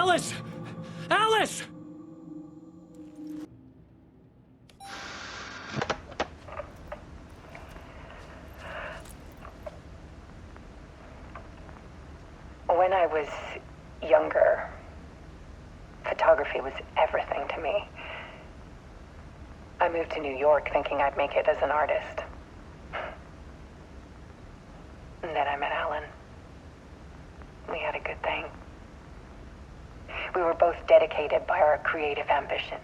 Alice! Alice! When I was younger, photography was everything to me. I moved to New York thinking I'd make it as an artist. And then I met Alan. We had a good thing. We were both dedicated by our creative ambitions.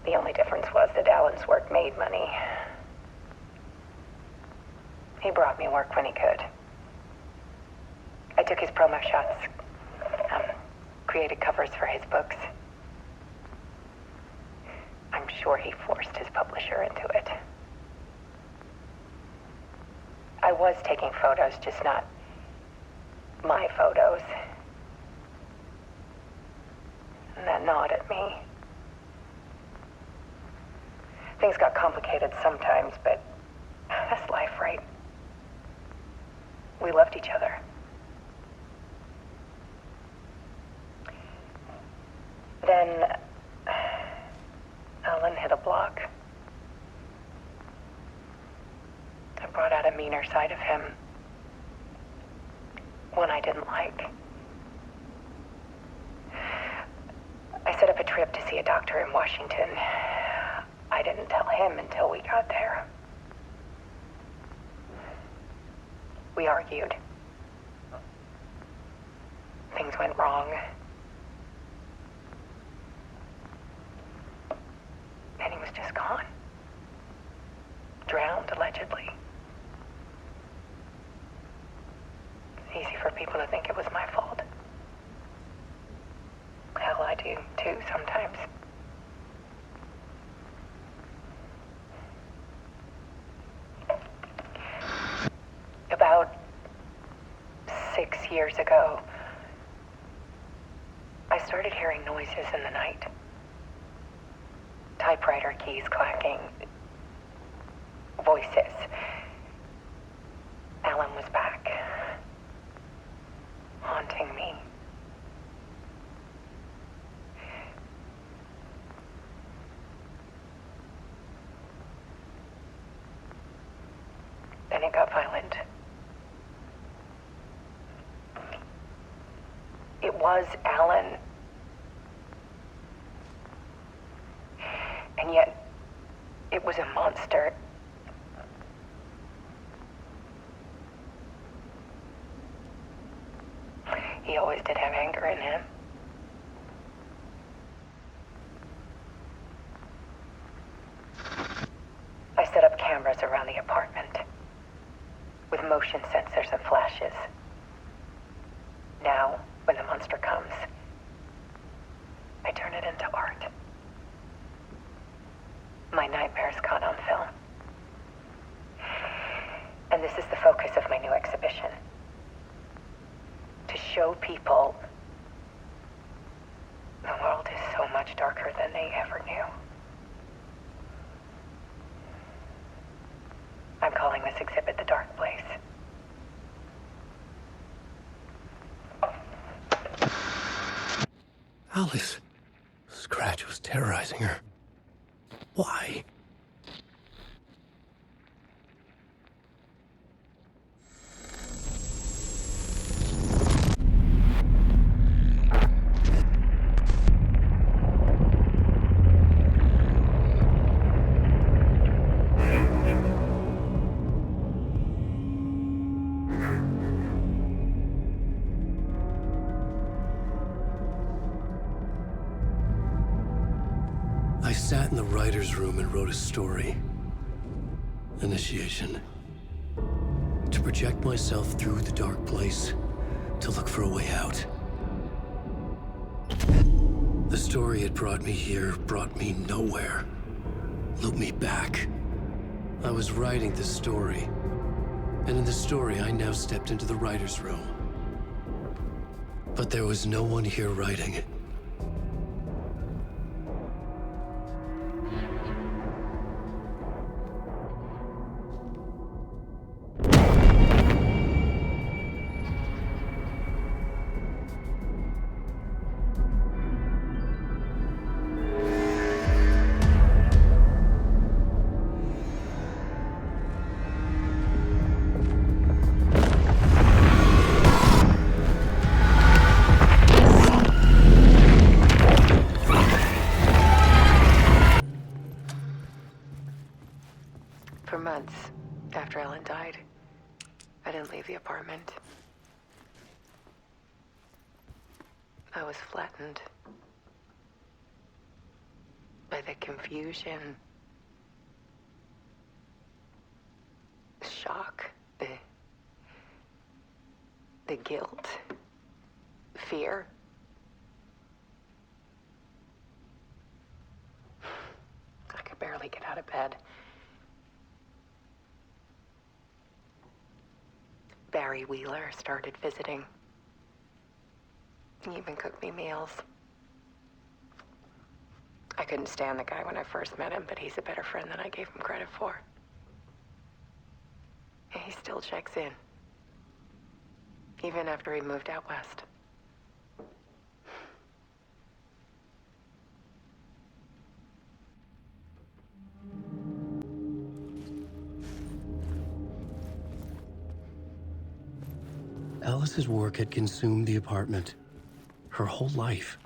The only difference was that Alan's work made money. He brought me work when he could. I took his promo shots, created covers for his books. I'm sure he forced his publisher into it. I was taking photos, just not my photos. And that gnawed at me. Things got complicated sometimes, but that's life, right? We loved each other. Then Alan hit a block. I brought out a meaner side of him. One I didn't like. I set up a trip to see a doctor in Washington. I didn't tell him until we got there. We argued. Things went wrong. And he was just gone. Drowned, allegedly. It's easy for people to think it was my fault. Hell, I do too sometimes. About 6 years ago, I started hearing noises in the night. Typewriter keys clacking. Voices. Alan was back. Haunting me. Then it got violent. It was Alan. And yet, it was a monster. He always did have anger in him. I set up cameras around the apartment with motion sensors and flashes. Now, when the monster comes, I turn it into art. My nightmares caught on film. And this is the focus of my new exhibition. To show people the world is so much darker than they ever knew. I'm calling this exhibit The Dark Place. Alice. Scratch was terrorizing her. Why? I sat in the writer's room and wrote a story. Initiation. To project myself through the dark place, to look for a way out. The story had brought me here, brought me nowhere. Looped me back. I was writing the story. And in the story, I now stepped into the writer's room. But there was no one here writing it. months after Ellen died, I didn't leave the apartment. I was flattened by the confusion, the shock, the guilt, fear. I could barely get out of bed. Barry Wheeler started visiting. He even cooked me meals. I couldn't stand the guy when I first met him, but he's a better friend than I gave him credit for. And he still checks in, even after he moved out west. Alice's work had consumed the apartment. Her whole life.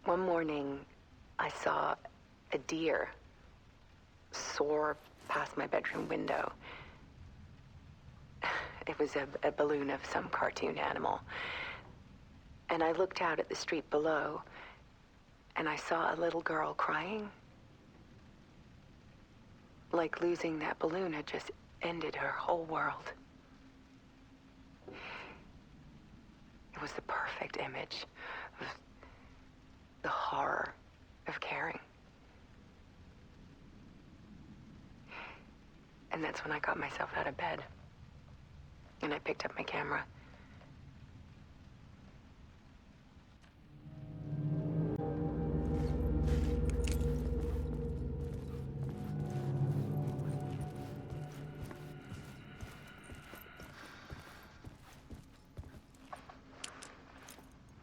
One morning, I saw a deer soar past my bedroom window. It was a balloon of some cartoon animal. And I looked out at the street below, and I saw a little girl crying. Like losing that balloon had just ended her whole world. It was the perfect image of the horror of caring. And that's when I got myself out of bed. And I picked up my camera.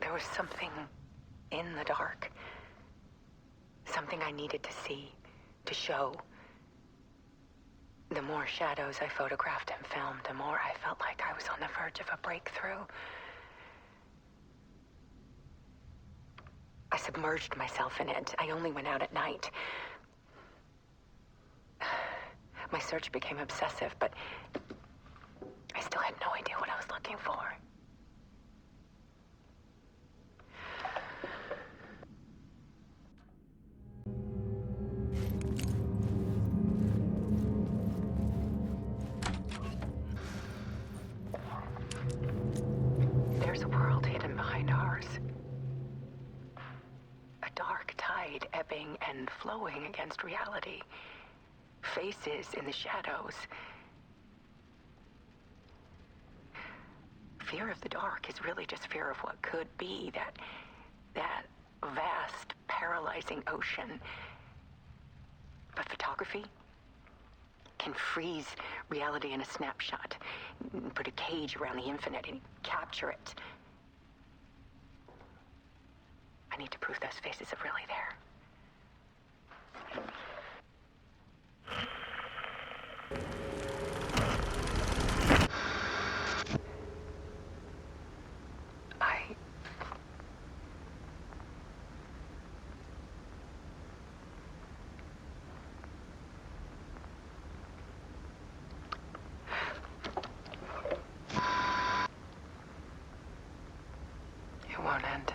There was something in the dark. Something I needed to see, to show. The more shadows I photographed and filmed, the more I felt like I was on the verge of a breakthrough. I submerged myself in it. I only went out at night. My search became obsessive, but I still had no idea what I was looking for. There's a world hidden behind ours. A dark tide ebbing and flowing against reality. Faces in the shadows. Fear of the dark is really just fear of what could be, that vast, paralyzing ocean. But photography can freeze reality in a snapshot, put a cage around the infinite and capture it. I need to prove those faces are really there. It won't end.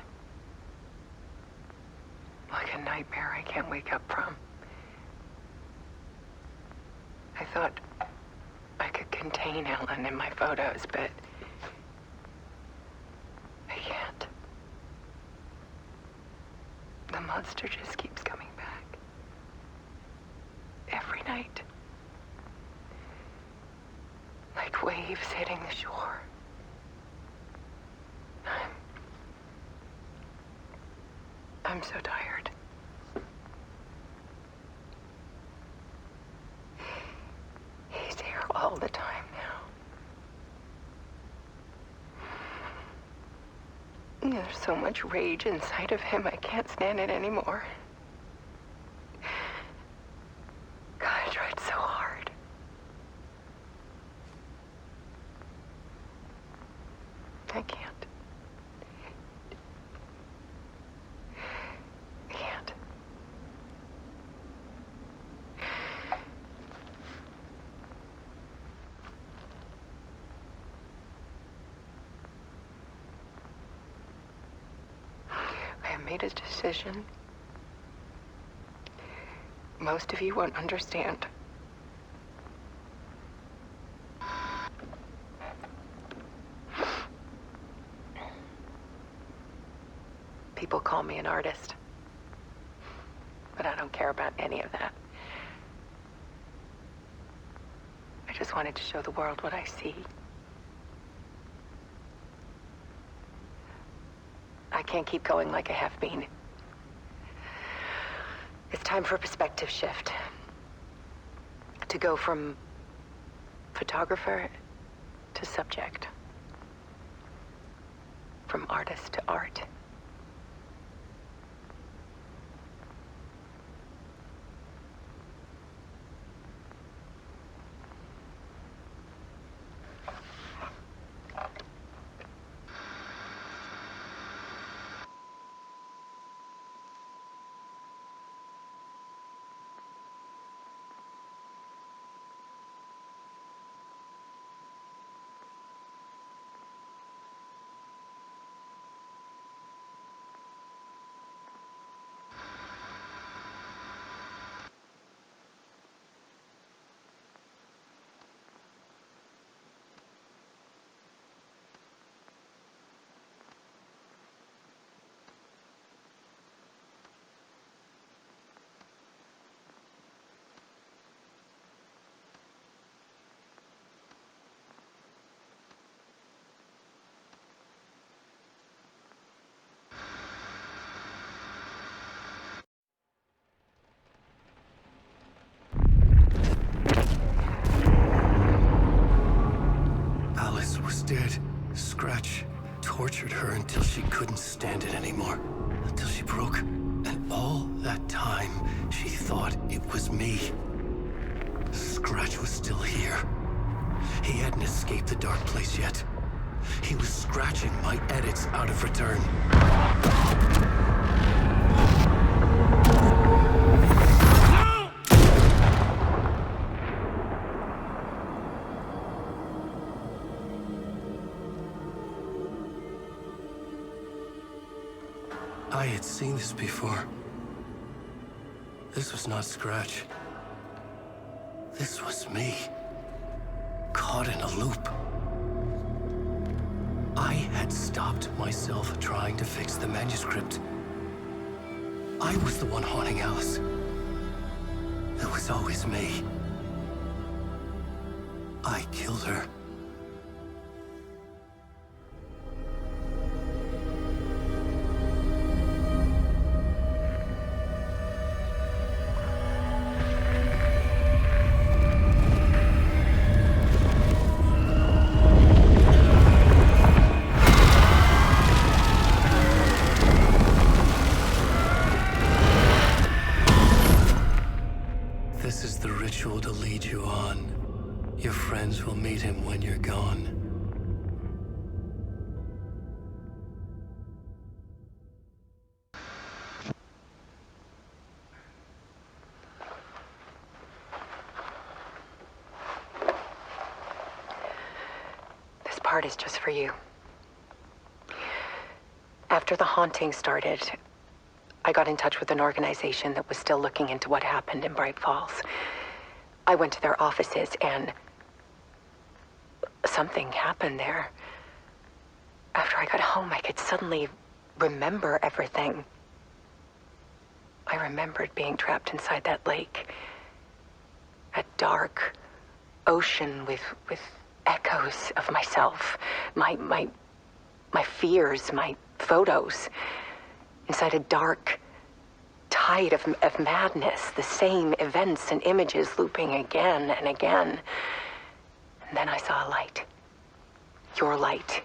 Like a nightmare I can't wake up from. I thought I could contain Ellen in my photos, but I can't. The monster just keeps coming back. Every night. Like waves hitting the shore. I'm so tired. He's here all the time now. There's so much rage inside of him, I can't stand it anymore. God, I can't. I can't. I have made a decision. Most of you won't understand. People call me an artist, but I don't care about any of that. I just wanted to show the world what I see. I can't keep going like I have been. It's time for a perspective shift. To go from photographer to subject. From artist to art. Alice was dead. Scratch tortured her until she couldn't stand it anymore. Until she broke. And all that time, she thought it was me. Scratch was still here. He hadn't escaped the dark place yet. He was scratching my edits out of return. I had seen this before. This was not Scratch. This was me. Caught in a loop. I had stopped myself trying to fix the manuscript. I was the one haunting Alice. It was always me. I killed her. This is the ritual to lead you on. Your friends will meet him when you're gone. This part is just for you. After the haunting started, I got in touch with an organization that was still looking into what happened in Bright Falls. I went to their offices and something happened there. After I got home, I could suddenly remember everything. I remembered being trapped inside that lake. A dark ocean with echoes of myself. My fears, my photos. Inside a dark tide of madness, the same events and images looping again and again. And then I saw a light. Your light.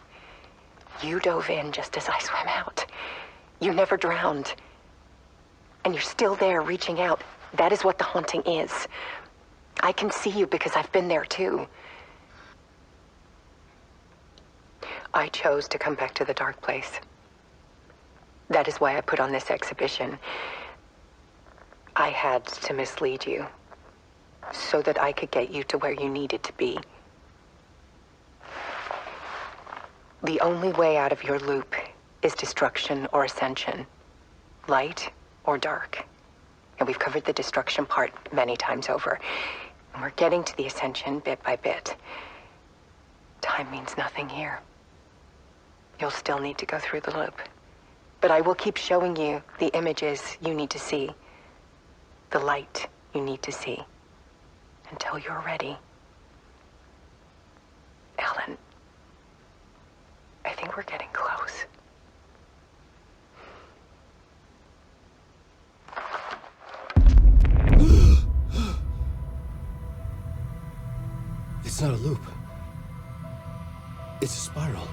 You dove in just as I swam out. You never drowned. And you're still there reaching out. That is what the haunting is. I can see you because I've been there too. I chose to come back to the dark place. That is why I put on this exhibition. I had to mislead you, so that I could get you to where you needed to be. The only way out of your loop is destruction or ascension, light or dark. And we've covered the destruction part many times over. And we're getting to the ascension bit by bit. Time means nothing here. You'll still need to go through the loop. But I will keep showing you the images you need to see, the light you need to see, until you're ready. Alan, I think we're getting close. It's not a loop. It's a spiral.